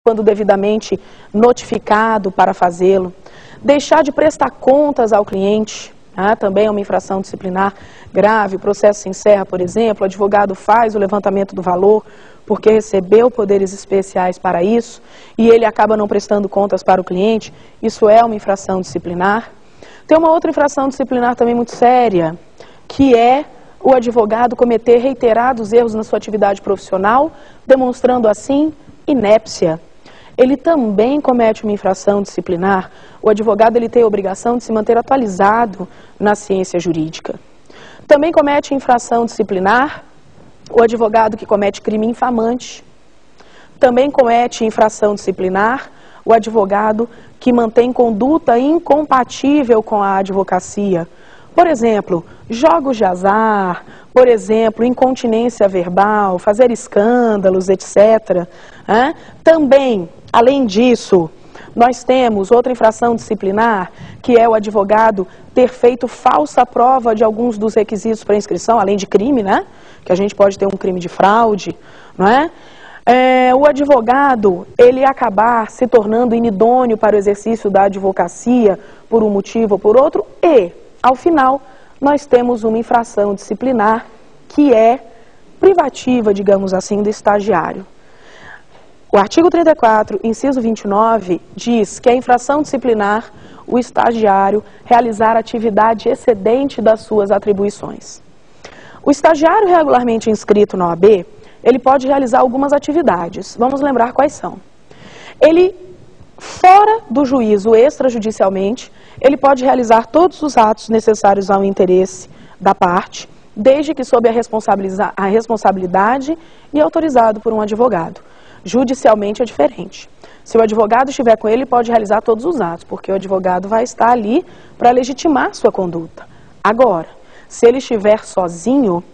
quando devidamente notificado para fazê-lo, deixar de prestar contas ao cliente, também é uma infração disciplinar grave. O processo se encerra, por exemplo, o advogado faz o levantamento do valor porque recebeu poderes especiais para isso e ele acaba não prestando contas para o cliente, isso é uma infração disciplinar. Tem uma outra infração disciplinar também muito séria, que é o advogado cometer reiterados erros na sua atividade profissional, demonstrando assim inépcia. Ele também comete uma infração disciplinar. O advogado ele tem a obrigação de se manter atualizado na ciência jurídica. Também comete infração disciplinar o advogado que comete crime infamante. Também comete infração disciplinar o advogado que mantém conduta incompatível com a advocacia. Por exemplo, jogos de azar, por exemplo, incontinência verbal, fazer escândalos, etc. Também, além disso, nós temos outra infração disciplinar, que é o advogado ter feito falsa prova de alguns dos requisitos para inscrição, além de crime, que a gente pode ter um crime de fraude, não é? O advogado, ele acabar se tornando inidôneo para o exercício da advocacia por um motivo ou por outro e, ao final, nós temos uma infração disciplinar que é privativa, digamos assim, do estagiário. O artigo 34, inciso 29, diz que a infração disciplinar o estagiário realizar atividade excedente das suas atribuições. O estagiário regularmente inscrito na OAB, ele pode realizar algumas atividades. Vamos lembrar quais são. Ele, fora do juízo extrajudicialmente, ele pode realizar todos os atos necessários ao interesse da parte, desde que sob a responsabilidade e autorizado por um advogado. Judicialmente é diferente. Se o advogado estiver com ele, pode realizar todos os atos, porque o advogado vai estar ali para legitimar sua conduta. Agora, se ele estiver sozinho,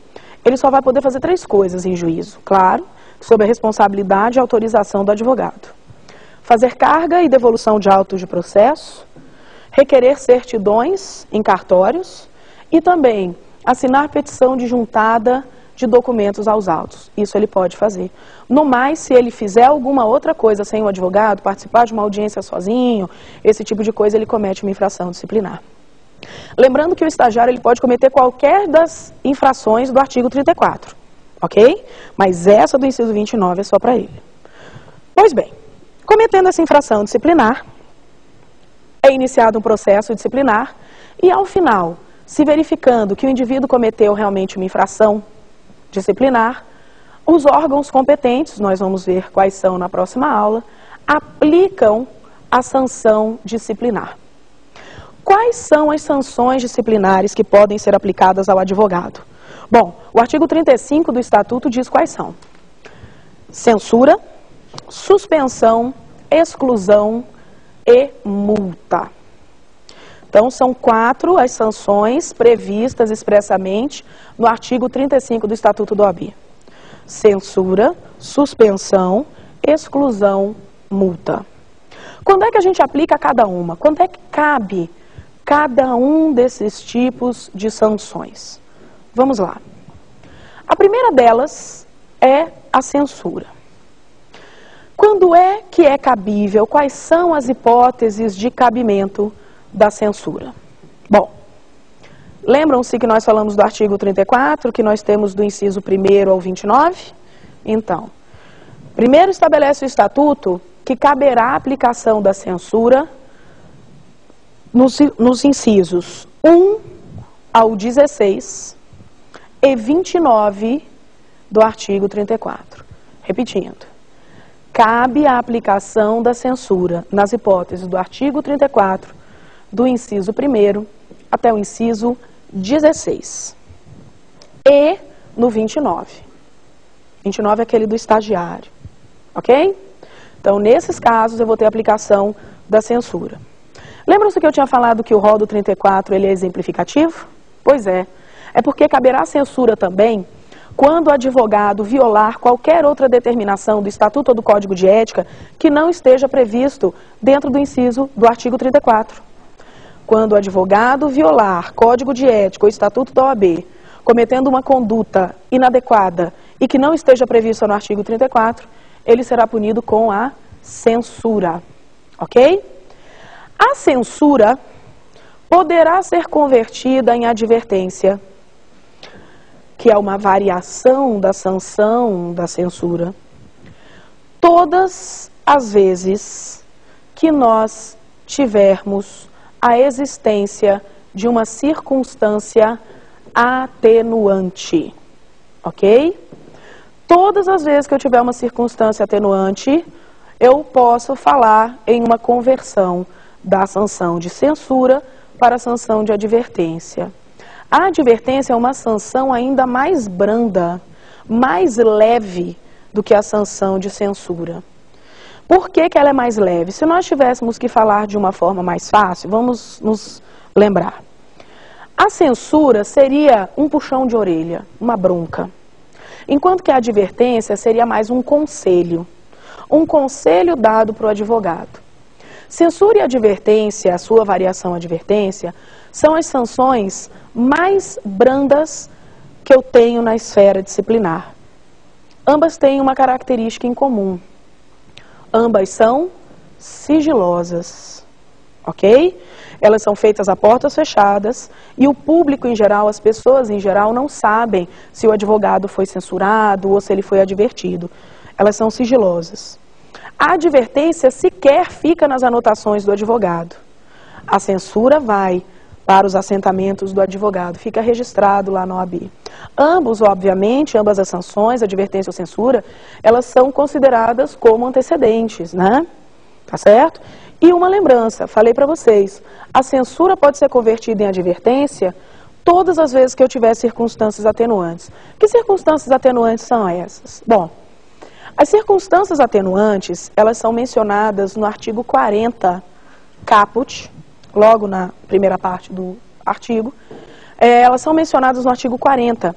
ele só vai poder fazer 3 coisas em juízo. Claro, sob a responsabilidade e autorização do advogado. Fazer carga e devolução de autos de processo, requerer certidões em cartórios e também assinar petição de juntada de documentos aos autos. Isso ele pode fazer. No mais, se ele fizer alguma outra coisa sem o advogado, participar de uma audiência sozinho, esse tipo de coisa, ele comete uma infração disciplinar. Lembrando que o estagiário ele pode cometer qualquer das infrações do artigo 34, ok? Mas essa do inciso 29 é só para ele. Pois bem, cometendo essa infração disciplinar, é iniciado um processo disciplinar e, ao final, se verificando que o indivíduo cometeu realmente uma infração disciplinar, os órgãos competentes, nós vamos ver quais são na próxima aula, aplicam a sanção disciplinar. Quais são as sanções disciplinares que podem ser aplicadas ao advogado? Bom, o artigo 35 do Estatuto diz quais são: censura, suspensão, exclusão e multa. Então, são 4 as sanções previstas expressamente no artigo 35 do Estatuto da OAB. Censura, suspensão, exclusão, multa. Quando é que a gente aplica cada uma? Quando é que cabe cada um desses tipos de sanções? Vamos lá. A primeira delas é a censura. Quando é que é cabível? Quais são as hipóteses de cabimento da censura? Bom, lembram-se que nós falamos do artigo 34, que nós temos do inciso 1º ao 29? Então, primeiro estabelece o Estatuto que caberá a aplicação da censura nos incisos 1 ao 16 e 29 do artigo 34. Repetindo, cabe a aplicação da censura nas hipóteses do artigo 34, do inciso 1º até o inciso 16. E no 29. 29 é aquele do estagiário. Ok? Então, nesses casos, eu vou ter a aplicação da censura. Lembram-se que eu tinha falado que o rol do 34 ele é exemplificativo? Pois é. É porque caberá censura também quando o advogado violar qualquer outra determinação do Estatuto ou do Código de Ética que não esteja previsto dentro do inciso do artigo 34. Quando o advogado violar Código de Ética ou Estatuto da OAB, cometendo uma conduta inadequada e que não esteja prevista no artigo 34, ele será punido com a censura, ok? A censura poderá ser convertida em advertência, que é uma variação da sanção da censura, todas as vezes que nós tivermos a existência de uma circunstância atenuante, ok? Todas as vezes que eu tiver uma circunstância atenuante, eu posso falar em uma conversão da sanção de censura para a sanção de advertência. A advertência é uma sanção ainda mais branda, mais leve do que a sanção de censura. Por que que ela é mais leve? Se nós tivéssemos que falar de uma forma mais fácil, vamos nos lembrar. A censura seria um puxão de orelha, uma bronca. Enquanto que a advertência seria mais um conselho dado para o advogado. Censura e advertência, a sua variação advertência, são as sanções mais brandas que eu tenho na esfera disciplinar. Ambas têm uma característica em comum. Ambas são sigilosas, ok? Elas são feitas a portas fechadas e o público em geral, as pessoas em geral, não sabem se o advogado foi censurado ou se ele foi advertido. Elas são sigilosas. A advertência sequer fica nas anotações do advogado. A censura vai para os assentamentos do advogado, fica registrado lá no OAB. Ambos, obviamente, ambas as sanções, advertência ou censura, elas são consideradas como antecedentes, né? Tá certo? E uma lembrança, falei para vocês, a censura pode ser convertida em advertência todas as vezes que eu tiver circunstâncias atenuantes. Que circunstâncias atenuantes são essas? Bom, as circunstâncias atenuantes, elas são mencionadas no artigo 40, caput, logo na primeira parte do artigo, elas são mencionadas no artigo 40.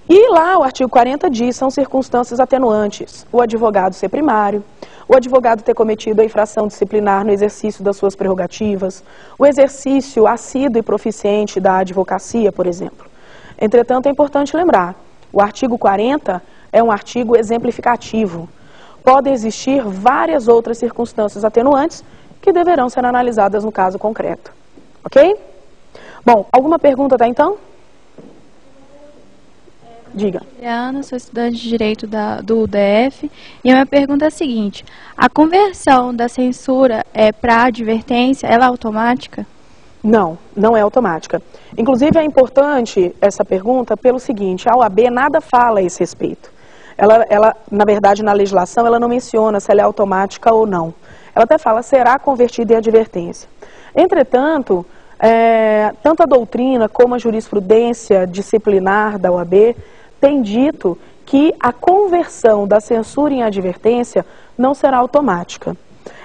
E lá o artigo 40 diz, são circunstâncias atenuantes, o advogado ser primário, o advogado ter cometido a infração disciplinar no exercício das suas prerrogativas, o exercício assíduo e proficiente da advocacia, por exemplo. Entretanto, é importante lembrar, o artigo 40 é um artigo exemplificativo. Podem existir várias outras circunstâncias atenuantes que deverão ser analisadas no caso concreto. Ok? Bom, alguma pergunta até então? Diga. Juliana, sou estudante de Direito do UDF e a minha pergunta é a seguinte: a conversão da censura para advertência, ela é automática? Não, não é automática. Inclusive é importante essa pergunta pelo seguinte, a OAB nada fala a esse respeito. Ela, na verdade, na legislação, ela não menciona se ela é automática ou não. Ela até fala, será convertida em advertência. Entretanto, tanto a doutrina como a jurisprudência disciplinar da OAB tem dito que a conversão da censura em advertência não será automática.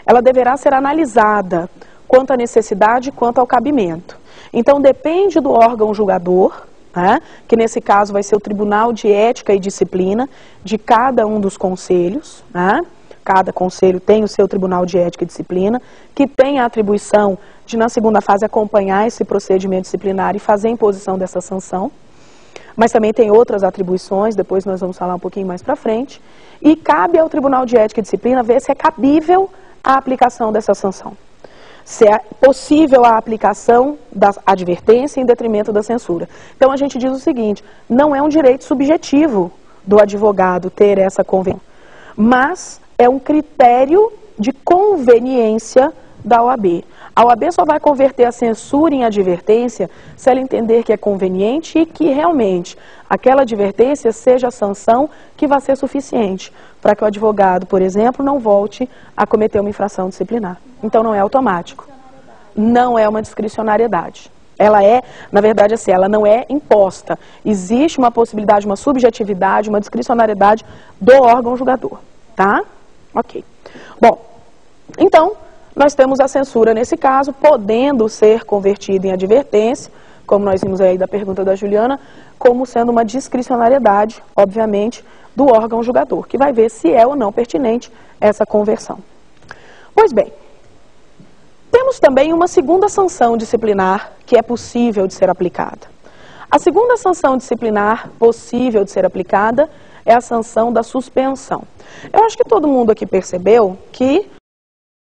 Ela deverá ser analisada quanto à necessidade, quanto ao cabimento. Então, depende do órgão julgador, né, que nesse caso vai ser o Tribunal de Ética e Disciplina de cada um dos conselhos, né? Cada conselho tem o seu Tribunal de Ética e Disciplina, que tem a atribuição de, na segunda fase, acompanhar esse procedimento disciplinar e fazer a imposição dessa sanção. Mas também tem outras atribuições, depois nós vamos falar um pouquinho mais para frente. E cabe ao Tribunal de Ética e Disciplina ver se é cabível a aplicação dessa sanção. Se é possível a aplicação da advertência em detrimento da censura. Então a gente diz o seguinte, não é um direito subjetivo do advogado ter essa convenção, mas é um critério de conveniência da OAB. A OAB só vai converter a censura em advertência se ela entender que é conveniente e que realmente aquela advertência seja a sanção que vai ser suficiente para que o advogado, por exemplo, não volte a cometer uma infração disciplinar. Então não é automático. Não é uma discricionariedade. Ela é, na verdade, assim, ela não é imposta. Existe uma possibilidade, uma subjetividade, uma discricionariedade do órgão julgador. Tá? Ok. Bom, então, nós temos a censura nesse caso, podendo ser convertida em advertência, como nós vimos aí da pergunta da Juliana, como sendo uma discricionariedade, obviamente, do órgão julgador, que vai ver se é ou não pertinente essa conversão. Pois bem, temos também uma segunda sanção disciplinar que é possível de ser aplicada. A segunda sanção disciplinar possível de ser aplicada é a sanção da suspensão. Eu acho que todo mundo aqui percebeu que